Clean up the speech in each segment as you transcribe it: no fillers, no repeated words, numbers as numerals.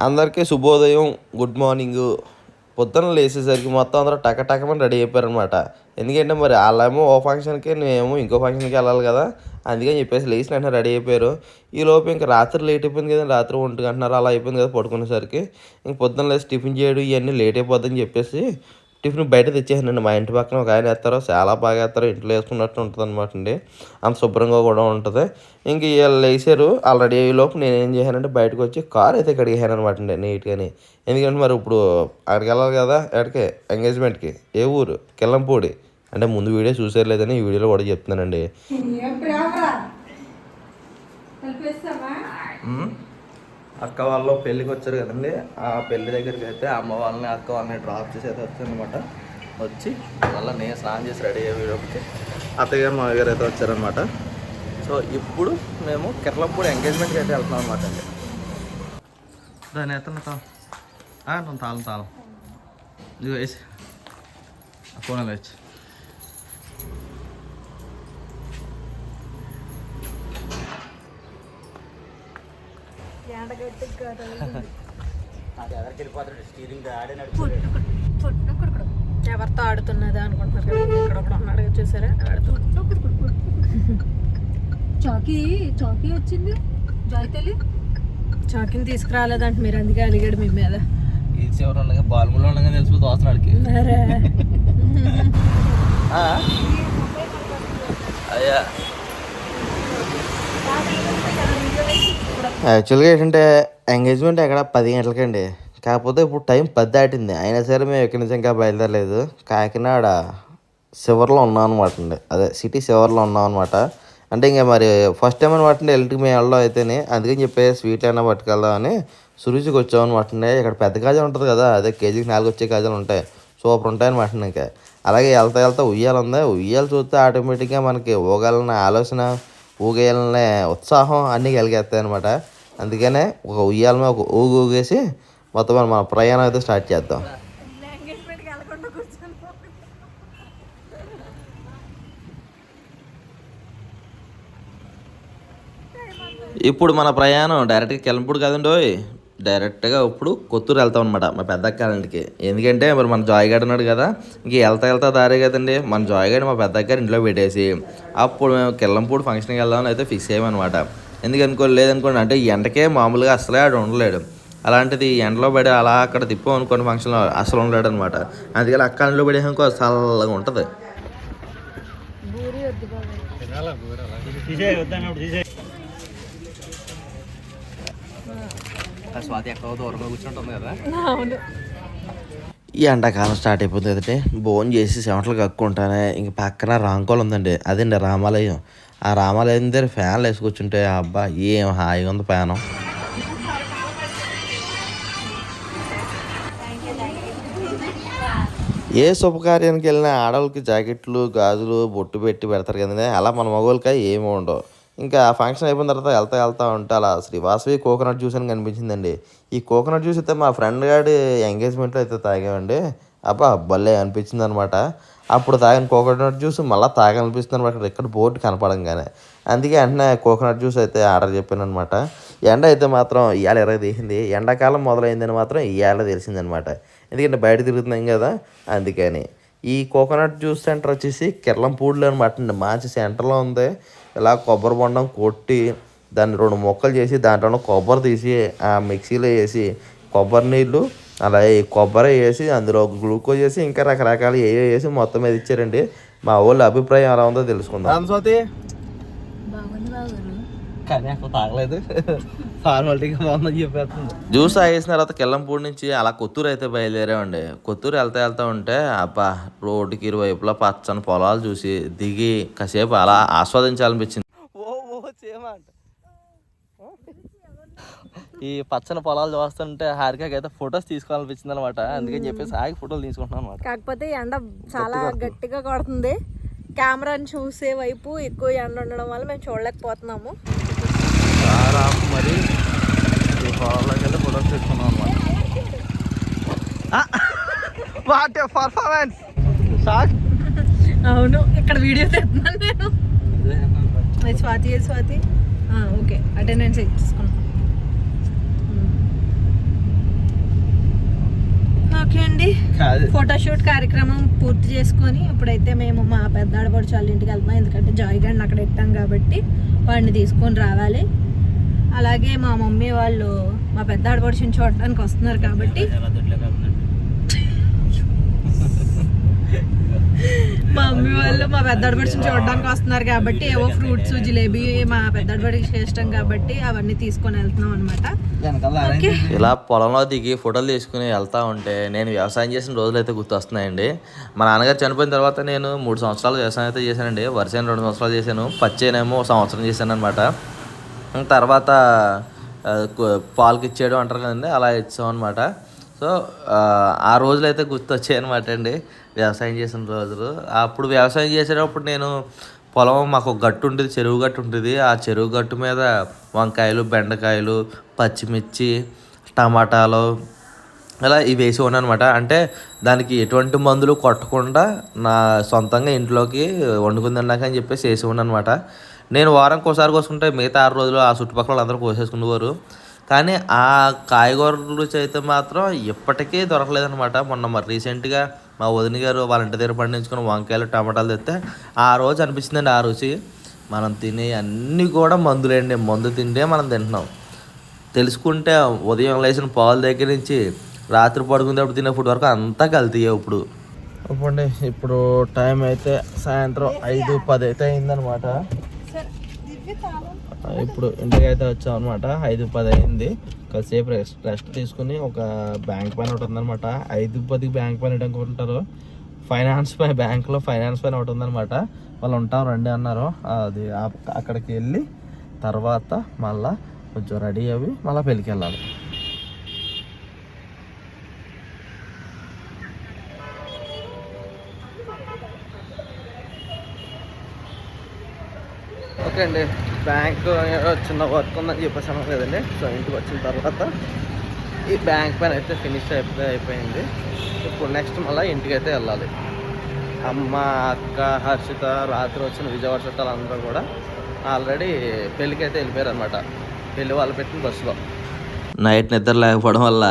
అందరికీ శుభోదయం, good morning. పొద్దున్న లేచేసరికి మొత్తం అందరూ టకటకమని రెడీ అయిపోయారనమాట. ఎందుకంటే మరి వాళ్ళేమో ఓ ఫంక్షన్కి, నేనేమో ఇంకో ఫంక్షన్కి వెళ్ళాలి కదా, అందుకని చెప్పేసి లేచిన వెంటనే రెడీ అయిపోయారు. ఈలోపు ఇంకా రాత్రి లేట్ అయిపోయింది కదా, రాత్రి 1 గంటన్నర అలా అయిపోయింది కదా పడుకునేసరికి. ఇంక పొద్దున్న లేచి టిఫిన్ చేయడం ఇవన్నీ లేట్ అయిపోద్దని చెప్పేసి టిఫిన్ బయట తెచ్చేసానండి. మా ఇంటి పక్కన ఒక ఆయన వేస్తారు, చాలా బాగా వేస్తారు, ఇంట్లో వేసుకున్నట్టు ఉంటుంది అనమాట అండి. అంత శుభ్రంగా కూడా ఉంటుంది. ఇంక వీళ్ళు వేసారు, వాళ్ళు రెడీ అయ్యేలోపు నేను ఏం చేశానంటే బయటకు వచ్చి కార్ అయితే కడిగాను అనమాట అండి నీట్గాని. ఎందుకంటే మరి ఇప్పుడు అక్కడికి వెళ్ళాలి కదా, ఎక్కడికి ఎంగేజ్మెంట్కి. ఏ ఊరు? కిల్లంపూడి. అంటే ముందు వీడియో చూసారు లేదని ఈ వీడియోలో కూడా చెప్తున్నానండి. అక్క వాళ్ళు పెళ్ళికి వచ్చారు కదండి, ఆ పెళ్లి దగ్గరికి అయితే అమ్మ వాళ్ళని అక్క వాళ్ళని డ్రాప్ చేసి అయితే వచ్చారనమాట. వచ్చి మళ్ళీ నేను స్నానం చేసి రెడీ అయ్యే వీడియోకి అత్తగారు మా గారు అయితే వచ్చారనమాట. సో ఇప్పుడు మేము కిర్లంపూడి ఎంగేజ్మెంట్కి అయితే వెళ్తున్నాం అనమాట అండి. దాన్ని ఎత్తన తాళం ఇది వేసి ఫోన్ వేసి ఎవరితో ఆడుతున్నదా అనుకుంటున్నారు కదా, ఇక్కడ ఒకడు ఉన్నాడు చూసారా, చాకీ వచ్చింది. జాయితల్లి చాకీని తీసుకురాలేదంట మీరు, అందుకే అలిగాడు మీ మీద. ఉండగా బాల్ములో ఉండగా తెలిసిపోతే వస్తున్నాడికి. అయ్యా యాక్చువల్గా ఏంటంటే ఎంగేజ్మెంట్ ఎక్కడ 10 గంటలకండి, కాకపోతే ఇప్పుడు టైం 10 దాటింది. అయినా సరే మేము ఎక్కడి నుంచి ఇంకా బయలుదేరలేదు. కాకినాడ చివర్లో ఉన్నాం అనమాట అండి, అదే సిటీ చివర్లో ఉన్నాం అనమాట. అంటే ఇంకా మరి ఫస్ట్ టైం అనమాట అండి ఎల్లుకి మేము వెళ్ళడం అయితేనే, అందుకని చెప్పి స్వీట్ అయినా పట్టుకెళ్దామని సురుచికి వచ్చాం అనమాట అండి. ఇక్కడ పెద్ద కాజా ఉంటుంది కదా, అదే కేజీకి 4 వచ్చే కాజాలు ఉంటాయి, సూపర్ ఉంటాయి అనమాట. ఇంకా అలాగే వెళ్తా ఉయ్యాలు ఉంది, ఉయ్యాలు చూస్తే ఆటోమేటిక్గా మనకి ఊగాలన్న ఆలోచన, ఊగేయాలనే ఉత్సాహం అన్నీ కలిగేస్తాయి అనమాట. అందుకనే ఒక ఉయ్యాల మీద ఒక ఊగేసి మొత్తం మన ప్రయాణం అయితే స్టార్ట్ చేద్దాం. ఇప్పుడు మన ప్రయాణం డైరెక్ట్గా కిల్లంపూడి కాదండి, డైరెక్ట్గా ఇప్పుడు కొత్తూరు వెళ్తాం అనమాట మా పెద్దక్క ఇంటికి. ఎందుకంటే మరి మన జాయిగాడు ఉన్నాడు కదా, ఇంక వెళ్తా దారే కదండి. మన జాయిగాడు మా పెద్దక్క ఇంట్లో పెట్టేసి అప్పుడు మేము కిల్లంపూడి ఫంక్షన్కి వెళ్దామని అయితే ఫిక్స్ అయ్యామన్నమాట. లేదనుకోండి అంటే ఎండకే మామూలుగా అసలే ఆడు ఉండలేడు. అలాంటిది ఎండలో పడి అలా అక్కడ తిప్పాం అనుకోండి ఫంక్షన్లో అసలు ఉండలేడు అనమాట. అందుకని అక్క ఇంట్లో పడేసాకో చల్లగా ఉంటుంది. స్వాతి ఎక్కడో దూరంగా కూర్చుంటుంది కదా. ఈ ఎండాకాలం స్టార్ట్ అయిపోతుంది కదంటే, భోజనం చేసి చెమటలు కక్కుంటానే ఇంక పక్కన రాంకోలు ఉందండి, అదండి రామాలయం. ఆ రామాలయం దగ్గర ఫ్యాన్లు వేసి కూర్చుంటే అబ్బా ఏం హాయిగా ఉంది ఫ్యాను. ఏ శుభకార్యానికి వెళ్ళినా ఆడవాళ్ళకి జాకెట్లు, గాజులు, బొట్టు పెట్టి పెడతారు కదండి, అలా మన మగవాళ్ళకి ఏమి ఉండవు. ఇంకా ఆ ఫంక్షన్ అయిపోయిన తర్వాత వెళ్తా ఉంటే అలా శ్రీవాసవి కోకోనట్ జ్యూస్ అని కనిపించిందండి. ఈ కోకోనట్ జ్యూస్ అయితే మా ఫ్రెండ్ గారి ఎంగేజ్మెంట్లో అయితే తాగామండి. అబ్బా భలే అనిపించింది అనమాట. అప్పుడు తాగిన కోకోనట్ జ్యూస్ మళ్ళీ తాగాలనిపిస్తుంది అనమాట ఇక్కడ బోర్డు కనపడంగానే. అందుకే వెంటనే కోకోనట్ జ్యూస్ అయితే ఆర్డర్ చెప్పాను అనమాట. ఎండ అయితే మాత్రం ఇవాళ 20 తీసింది, ఎండాకాలం మొదలైందని మాత్రం ఇవాళ తెలిసిందనమాట. ఎందుకంటే బయట తిరుగుతున్నాం కదా, అందుకని. ఈ కోకోనట్ జ్యూస్ సెంటర్ వచ్చేసి కిర్లంపూడిలో అనమాట అండి, మంచి సెంటర్లో ఉంది. ఇలా కొబ్బరి బొండం కొట్టి దాన్ని 2 ముక్కలు చేసి దాంట్లో కొబ్బరి తీసి ఆ మిక్సీలో వేసి కొబ్బరి నీళ్ళు అలాగే కొబ్బరి వేసి అందులో గ్లూకోజ్ వేసి ఇంకా రకరకాలు ఏవో వేసి మొత్తం మీద ఇచ్చారండి. మా వాళ్ళ అభిప్రాయం ఎలా ఉందో తెలుసుకుందాం. తాగలేదు, ఫార్మాలిటీగా బాగుందని చెప్పేస్తుంది. జ్యూస్ తాగేసిన తర్వాత కిల్లంపూడి నుంచి అలా కొత్తూరు అయితే బయలుదేరామండి. కొత్తూరు వెళ్తా ఉంటే అబ్బా రోడ్డుకి ఇరువైపులా పచ్చని పొలాలు చూసి దిగి కాసేపు అలా ఆస్వాదించాలనిపించింది. ఈ పచ్చని పొలాలు చూస్తుంటే హారికకి అయితే ఫొటోస్ తీసుకోవాలనిపించింది అనమాట. అందుకని చెప్పేసి ఆగి ఫోటోలు తీసుకుంటున్నాను అనమాట. కాకపోతే ఎండ చాలా గట్టిగా కొడుతుంది, కెమెరాని చూసే వైపు ఎక్కువ ఎండ ఉండడం వల్ల మేము చూడలేకపోతున్నాము. మరి ఈ పొలాల్లోకి వెళ్ళి ఫొటోస్ తీసుకున్నాం అనమాట. What a performance! అవును, ఇక్కడ వీడియో తెస్తున్నాను నేను. స్వాతి ఓకే, అటెండెన్స్ ఇచ్చుకున్నాం. ఫోటోషూట్ కార్యక్రమం పూర్తి చేసుకొని ఇప్పుడైతే మేము మా పెద్ద ఆడపడుచు వాళ్ళ ఇంటికి వెళ్తాం. ఎందుకంటే జాయ్ గడిని అక్కడ పెట్టాం కాబట్టి వాడిని తీసుకొని రావాలి. అలాగే మా మమ్మీ వాళ్ళు మా పెద్ద ఆడపడుచుని చూడడానికి వస్తున్నారు కాబట్టి మా మమ్మీ వాళ్ళు మా పెద్ద ఆడపడుచుని చూడడానికి వస్తున్నారు కాబట్టి ఏవో ఫ్రూట్స్ జిలేబీ మా పెద్ద ఆడపడికి ఇష్టం కాబట్టి అవన్నీ తీసుకొని వెళ్తున్నాం అనమాట. ఇలా పొలంలో దిగి ఫోటోలు తీసుకుని వెళ్తా ఉంటే నేను వ్యవసాయం చేసిన రోజులు అయితే గుర్తొస్తున్నాయండి. మా నాన్నగారు చనిపోయిన తర్వాత నేను 3 సంవత్సరాలు వ్యవసాయం అయితే చేశానండి. వరుసైన 2 సంవత్సరాలు చేశాను, పచ్చేనేమో 1 సంవత్సరం చేశాను అనమాట. తర్వాత పాలకి ఇచ్చేయడం అంటారు కదండి, అలా ఇచ్చాం అనమాట. సో ఆ రోజులు అయితే గుర్తొచ్చాయి అనమాట అండి, వ్యవసాయం చేసిన రోజులు. అప్పుడు వ్యవసాయం చేసేటప్పుడు నేను పొలం మాకు ఒక గట్టు ఉంటుంది, చెరువు గట్టు ఉంటుంది. ఆ చెరువు గట్టు మీద వంకాయలు, బెండకాయలు, పచ్చిమిర్చి, టమాటాలు ఇలా ఇవి వేసి ఉన్నాను అనమాట. అంటే దానికి ఎటువంటి మందులు కొట్టకుండా నా సొంతంగా ఇంట్లోకి వండుకుని తిన్నాక అని చెప్పేసి వేసి ఉన్నాను అనమాట. నేను వారానికి ఒకసారి కోసుకుంటే మిగతా 6 రోజులు ఆ చుట్టుపక్కల అందరూ కోసేసుకునేవారు. కానీ ఆ కాయగూరల రుచి అయితే మాత్రం ఇప్పటికీ దొరకలేదనమాట. మొన్న మరి రీసెంట్గా మా వదిన గారు వాళ్ళ ఇంటి దగ్గర పండించుకున్న వంకాయలు, టమాటాలు తెస్తే ఆ రోజు అనిపించిందండి ఆ రుచి. మనం తినే అన్నీ కూడా మందులేండి, మందు తింటే మనం తింటున్నాం. తెలుసుకుంటే ఉదయం లేచిన పాలు దగ్గర నుంచి రాత్రి పడుకునేటప్పుడు తినే ఫుడ్ వరకు అంతా కల్తీయే. ఇప్పుడు టైం అయితే సాయంత్రం 5:10 అయితే అయిందనమాట. ఇప్పుడు ఇంటికి అయితే వచ్చాం అనమాట. 5:10 అయింది. కాసేపు రెస్ట్ తీసుకుని ఒక బ్యాంక్ పైన ఒకటి ఉందనమాట. 5:10 బ్యాంక్ పైన అనుకుంటారు, బ్యాంక్లో ఫైనాన్స్ పైన ఒకటి ఉందనమాట. వాళ్ళు ఉంటాం రండి అన్నారు. అది అక్కడికి వెళ్ళి తర్వాత మళ్ళీ కొంచెం రెడీ అవి మళ్ళీ పెళ్ళికి వెళ్ళాలి. ఓకే అండి, బ్యాంక్ చిన్న వర్క్ ఉందని చెప్పేసాను కదండి. సో ఇంటికి వచ్చిన తర్వాత ఈ బ్యాంక్ పైన అయితే ఫినిష్ అయిపోయింది. ఇప్పుడు నెక్స్ట్ మళ్ళీ ఇంటికి అయితే వెళ్ళాలి. అమ్మ, అక్క, హర్షిత, రాత్రి వచ్చిన విజయవాడ చుట్టాలు అందరూ కూడా ఆల్రెడీ పెళ్ళికి అయితే వెళ్ళిపోయారు అనమాట. పెళ్ళి వాళ్ళు పెట్టిన బస్సులో. నైట్ నిద్ర లేకపోవడం వల్ల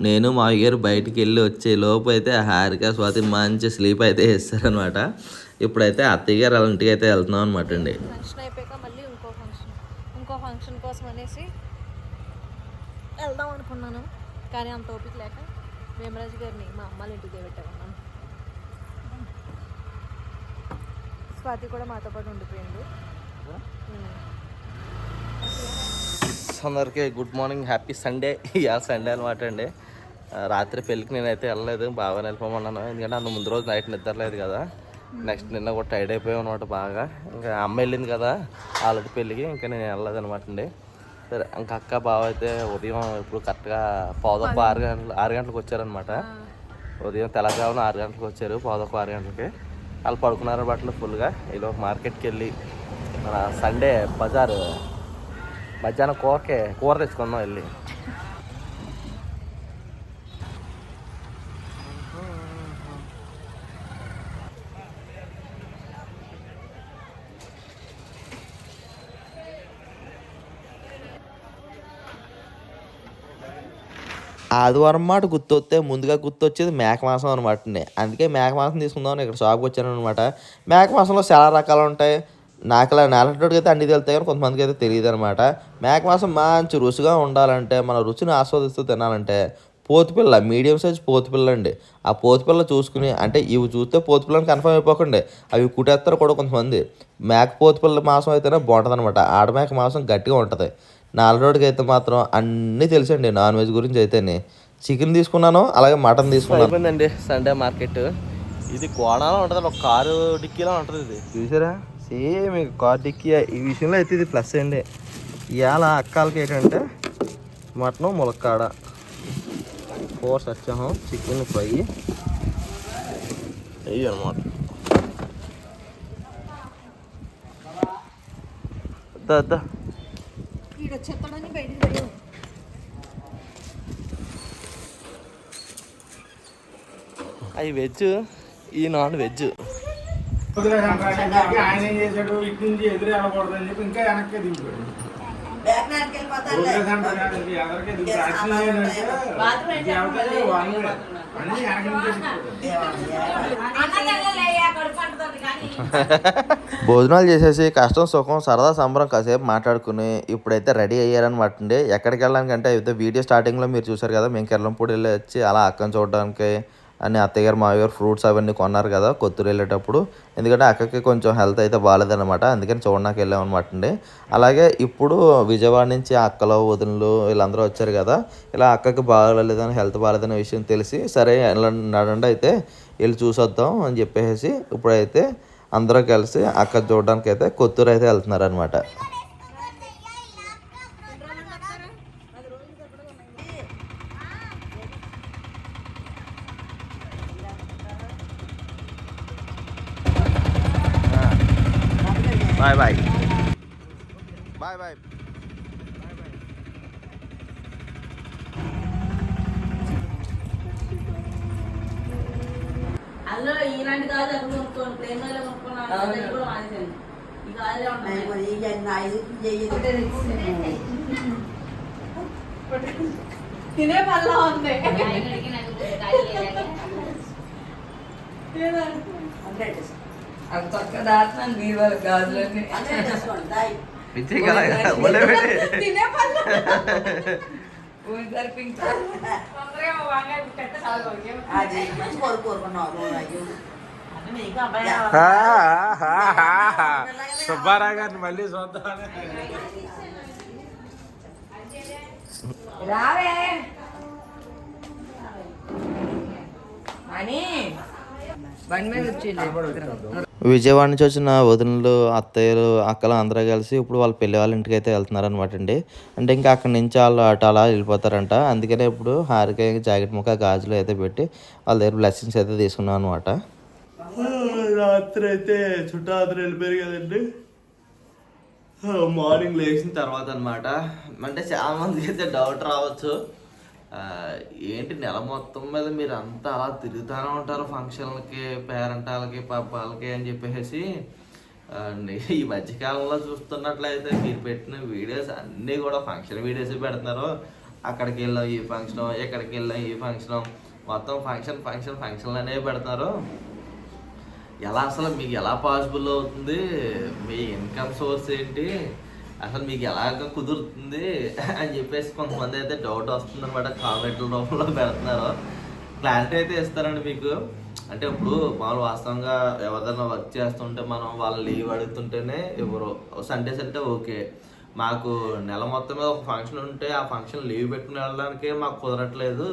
నేను మా గారు బయటికి వెళ్ళి వచ్చే లోపు అయితే హారిక, స్వాతి మంచి స్లీప్ అయితే వేస్తారనమాట. ఇప్పుడైతే అత్తయ్య గారు వాళ్ళ ఇంటికి అయితే వెళ్తున్నాం అనమాట అండి. ఫంక్షన్ అయిపోయాక మళ్ళీ ఇంకో ఫంక్షన్ కోసం అనేసి వెళ్దాం అనుకున్నాను. కానీ అంత ఓపిక లేక వేమరాజు గారిని మా అమ్మాళ్ళ ఇంటికి పెట్టామన్నాను. స్వాతి కూడా మాతో పాటు ఉండిపోయింది. అందరికీ గుడ్ మార్నింగ్, హ్యాపీ సండే. ఇవాళ సండే అనమాట అండి. రాత్రి పెళ్ళికి నేనైతే వెళ్ళలేదు, బాగా వెళ్ళిపోమన్నాను. ఎందుకంటే అంత ముందు రోజు నైట్ నిద్రలేదు కదా. నెక్స్ట్ నిన్న కూడా టైర్డ్ అయిపోయాం అనమాట బాగా. ఇంకా అమ్మ వెళ్ళింది కదా ఆల్రెడీ పెళ్ళికి, ఇంకా నేను వెళ్ళలేదు అనమాట అండి. సరే, ఇంకా అక్క బావ అయితే ఉదయం ఇప్పుడు కరెక్ట్గా 6 గంటలకు వచ్చారనమాట. ఉదయం తెలంగాణ 6 గంటలకు వచ్చారు, 6 గంటలకి. వాళ్ళు పడుకున్నారు బట్టలు ఫుల్గా. ఈలోపు మార్కెట్కి వెళ్ళి మన సండే బజారు మధ్యాహ్నం కూర తెచ్చుకుందాం వెళ్ళి. ఆదివారం మాట గుర్తొస్తే ముందుగా గుర్తొచ్చేది మేక మాంసం అనమాట అండి. అందుకే మేక మాంసం తీసుకుందామని ఇక్కడ షాప్కి వచ్చాను అనమాట. మేక మాంసంలో చాలా రకాలు ఉంటాయి. నాలంటోడికి అయితే అన్ని తెలుస్తాయి, కానీ కొంతమందికి అయితే తెలియదు అనమాట. మేక మాంసం మంచి రుచిగా ఉండాలంటే, మన రుచిని ఆస్వాదిస్తూ తినాలంటే పోతుపిల్ల, మీడియం సైజ్ పోతుపిల్ల అండి. ఆ పోతుపిల్ల చూసుకుని, అంటే ఇవి చూస్తే పోతుపిల్లని కన్ఫర్మ్ అయిపోకండి, అవి కుట్టేస్తారు కూడా కొంతమంది. మేక పోతుపిల్ల మాంసం అయితేనే బాగుంటుంది అనమాట. ఆడమేక మాంసం గట్టిగా ఉంటుంది. నాలుగోడికి అయితే మాత్రం అన్నీ తెలుసండి నాన్ వెజ్ గురించి. అయితేనే చికెన్ తీసుకున్నాను, అలాగే మటన్ తీసుకున్నాను. అయిపోయిందండి సండే మార్కెట్. ఇది కోణాలో ఉంటుంది, ఒక కారు డిక్కీలో ఉంటుంది. ఇది చూసారా, సేమ్ కార్ డిక్కీ. ఈ విషయంలో అయితే ఇది ప్లస్ అండి. ఇవాళ అక్కాలకి ఏంటంటే మటను, ములక్కాడ, 4 సత్యాహం, చికెన్ ఫ్రై ఇవి అనమాట. అవి వెజ్, ఈ నాన్ వెజ్. ఆయన ఏం చేశాడు, ఇటు నుంచి ఎదురు వెళ్ళకూడదని చెప్పి ఇంకా వెనక్కి దిగిపోయాడు. భోజనాలు చేసేసి కష్టం సుఖం సరదా సంబరం కాసేపు మాట్లాడుకుని ఇప్పుడైతే రెడీ అయ్యారనమాట అండి. ఎక్కడికి వెళ్ళడానికి అంటే అయితే వీడియో స్టార్టింగ్లో మీరు చూసారు కదా, మేము కిర్లంపూడి వెళ్ళి వచ్చి అలా అక్కని చూడడానికి అని అత్తయ్య గారు మావయ్య గారు ఫ్రూట్స్ అవన్నీ కొన్నారు కదా కొత్తూరు వెళ్ళేటప్పుడు. ఎందుకంటే అక్కకి కొంచెం హెల్త్ అయితే బాగాలేదన్నమాట, అందుకని చూడడానికి వెళ్ళామన్నమాట అండి. అలాగే ఇప్పుడు విజయవాడ నుంచి అక్కలు వదినలు వీళ్ళందరూ వచ్చారు కదా, ఇలా అక్కకి బాగాలేదని హెల్త్ బాగాలేదనే విషయం తెలిసి సరే నడండి అయితే వెళ్ళి చూసొద్దాం అని చెప్పేసి ఇప్పుడైతే అందరూ కలిసి అక్క చూడడానికి అయితే కొత్తూరు అయితే వెళ్తున్నారు అనమాట. Bye bye bye bye. అందులో ఇలాంటి గాజు అక్కడ కొనుక్కోండి, ప్లేన్ గాజు కొనుక్కున్నాను కూడా మానేసాను. ఈ గాజులే తినే పనిలో ఉంది. అది పక్క దాటున్నాను మీరు వాళ్ళ గాజులన్నీ తినే పనిలో సుబ్బారావు గారిని మళ్ళీ చూద్దాం. రావే అని బండి మీద వచ్చి విజయవాడ నుంచి వచ్చిన వదినలు అత్తయ్యలు అక్కలు అందరూ కలిసి ఇప్పుడు వాళ్ళ పెళ్లి వాళ్ళ ఇంటికి అయితే వెళ్తున్నారు అనమాట అండి. అంటే ఇంకా అక్కడి నుంచి వాళ్ళు అటు అలా వెళ్ళిపోతారంట. అందుకనే ఇప్పుడు హారిక జాకెట్ ముక్క గాజులు అయితే పెట్టి వాళ్ళ దగ్గర బ్లెస్సింగ్స్ అయితే తీసుకున్నాం అనమాట. రాత్రి అయితే చుట్టాలు వెళ్ళిపోయారు కదండి. మార్నింగ్ లేచిన తర్వాత అనమాట, అంటే చాలా మందికి అయితే డౌట్ రావచ్చు, ఏంటి నెల మొత్తం మీద మీరు అంతా అలా తిరుగుతూనే ఉంటారు ఫంక్షన్లకి పేరెంటాలకి పబ్బాలకి అని చెప్పేసి. ఈ మధ్యకాలంలో చూస్తున్నట్లయితే మీరు పెట్టిన వీడియోస్ అన్నీ కూడా ఫంక్షన్ వీడియోస్ పెడుతున్నారు. అక్కడికి వెళ్ళాం ఈ ఫంక్షన్, ఎక్కడికి వెళ్ళాం ఈ ఫంక్షన్, మొత్తం ఫంక్షన్లు అనేవి పెడతారు. ఎలా అసలు మీకు ఎలా పాసిబుల్ అవుతుంది, మీ ఇన్కమ్ సోర్స్ ఏంటి, అసలు మీకు ఎలాగ కుదురుతుంది అని చెప్పేసి కొంతమంది అయితే డౌట్ వస్తుంది అనమాట. కామెంట్ల రూపంలో పెడుతున్నారు. క్లారిటీ అయితే ఇస్తారండి మీకు. అంటే ఇప్పుడు మామూలు వాస్తవంగా ఎవరిదైనా వర్క్ చేస్తుంటే మనం వాళ్ళ లీవ్ అడుగుతుంటేనే ఎవరు సండేస్ అంటే ఓకే, మాకు నెల మొత్తం మీద ఒక ఫంక్షన్ ఉంటే ఆ ఫంక్షన్ లీవ్ పెట్టుకుని వెళ్ళడానికే మాకు కుదరట్లేదు,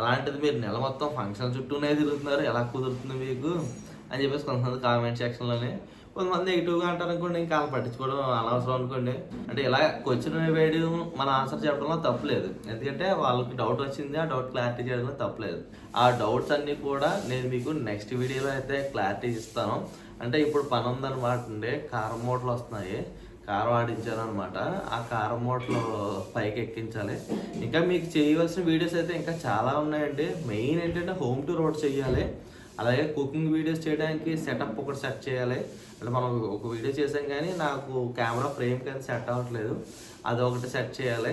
అలాంటిది మీరు నెల మొత్తం ఫంక్షన్ చుట్టూనే తిరుగుతున్నారు, ఎలా కుదురుతుంది మీకు అని చెప్పేసి కొంతమంది కామెంట్ సెక్షన్లోనే. కొంతమంది నెగిటివ్గా అంటారు అనుకోండి, ఇంకా అలా పట్టించుకోవడం అనవసరం అనుకోండి. అంటే ఇలా క్వశ్చన్ వేయడం మన ఆన్సర్ చెప్పడంలో తప్పలేదు, ఎందుకంటే వాళ్ళకి డౌట్ వచ్చింది, ఆ డౌట్ క్లారిటీ చేయడంలో తప్పలేదు. ఆ డౌట్స్ అన్నీ కూడా నేను మీకు నెక్స్ట్ వీడియోలో అయితే క్లారిటీ ఇస్తాను. అంటే ఇప్పుడు పని ఉందన్నమాట అండి, కారం మూటలు వస్తున్నాయి, కారం ఆడించాను అనమాట. ఆ కారం మూటలు పైకి ఎక్కించాలి. ఇంకా మీకు చేయవలసిన వీడియోస్ అయితే ఇంకా చాలా ఉన్నాయండి. మెయిన్ ఏంటంటే హోమ్ టు రోడ్ చేయాలి, అలాగే కుకింగ్ వీడియోస్ చేయడానికి సెటప్ ఒకటి సెట్ చేయాలి. అంటే మనం ఒక వీడియో చేసాం కానీ నాకు కెమెరా ఫ్రేమ్కి అయితే సెట్ అవ్వట్లేదు, అది ఒకటి సెట్ చేయాలి.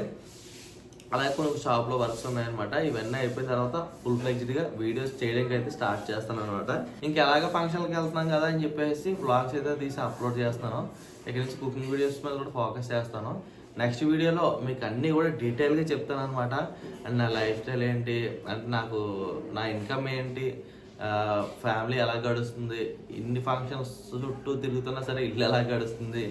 అలాగే కొన్ని షాప్లో వర్క్స్ ఉన్నాయన్నమాట. ఇవన్నీ అయిపోయిన తర్వాత ఫుల్ ఫ్లెడ్జ్డ్గా వీడియోస్ చేయడానికి అయితే స్టార్ట్ చేస్తాను అనమాట. ఇంకా ఎలాగ ఫంక్షన్కి వెళ్తున్నాం కదా అని చెప్పేసి వ్లాగ్స్ అయితే తీసి అప్లోడ్ చేస్తాను. ఇక్కడ నుంచి కుకింగ్ వీడియోస్ మీద కూడా ఫోకస్ చేస్తాను. నెక్స్ట్ వీడియోలో మీకు అన్నీ కూడా డీటెయిల్గా చెప్తాను అనమాట. అండ్ నా లైఫ్ స్టైల్ ఏంటి, అంటే నాకు నా ఇన్కమ్ ఏంటి, ఫ్యామిలీ ఎలా గడుస్తుంది, ఇన్ని ఫంక్షన్స్ చుట్టూ తిరుగుతున్నా సరే ఇల్లు ఎలా గడుస్తుంది,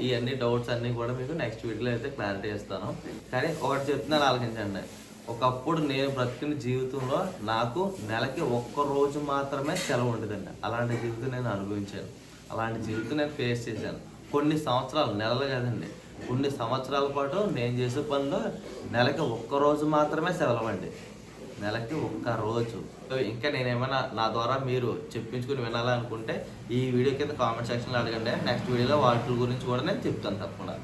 ఇవన్నీ డౌట్స్ అన్నీ కూడా మీకు నెక్స్ట్ వీడియోలో అయితే క్లారిటీ ఇస్తాను. కానీ ఒకటి చెప్తున్నాను, ఆలోచించండి. ఒకప్పుడు నేను బ్రతికిన జీవితంలో నాకు నెలకి ఒక్క రోజు మాత్రమే సెలవు ఉండేదండి. అలాంటి జీవితం నేను అనుభవించాను, అలాంటి జీవితం నేను ఫేస్ చేశాను. కొన్ని సంవత్సరాలు, నెలలు కాదండి, కొన్ని సంవత్సరాల పాటు నేను చేసే పనిలో నెలకి ఒక్క రోజు మాత్రమే సెలవు అండి, నెలకి ఒక్క రోజు. ఇంకా నేనేమైనా నా ద్వారా మీరు చెప్పించుకుని వినాలనుకుంటే ఈ వీడియో కింద కామెంట్ సెక్షన్లో అడగండి. నెక్స్ట్ వీడియోలో వాటి గురించి కూడా నేను చెప్తాను తప్పకుండా.